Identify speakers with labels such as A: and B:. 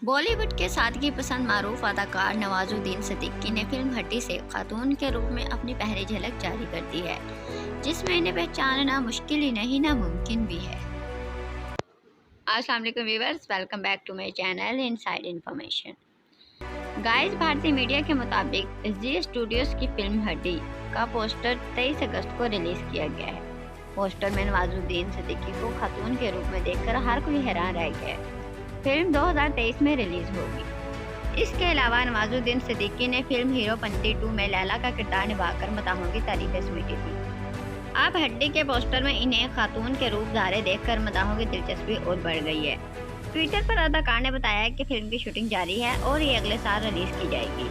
A: बॉलीवुड के सादगी पसंद मारूफ अदाकार नवाजुद्दीन सिद्दीकी ने फिल्म हड्डी से खातून के रूप में अपनी पहली झलक जारी कर दी है, जिसमें इन्हें पहचानना मुश्किल ही नहीं नामुमकिन भी है। अस्सलाम वालेकुम viewers, welcome back to my channel inside information. Guys, भारतीय मीडिया के मुताबिक जी स्टूडियोज की फिल्म हड्डी का पोस्टर 23 अगस्त को रिलीज किया गया है। पोस्टर में नवाजुद्दीन सिद्दीकी को खातून के रूप में देखकर हर कोई हैरान रह गया है। फिल्म 2023 में रिलीज होगी। इसके अलावा नवाजुद्दीन सिद्दीकी ने फिल्म हीरोपंती 2 में लैला का किरदार निभाकर मदाहों की तारीफें समेटी थी। अब हड्डी के पोस्टर में इन्हें खातून के रूप धारे देखकर मदाहों की दिलचस्पी और बढ़ गई है। ट्विटर पर अदाकार ने बताया कि फिल्म की शूटिंग जारी है और ये अगले साल रिलीज की जाएगी।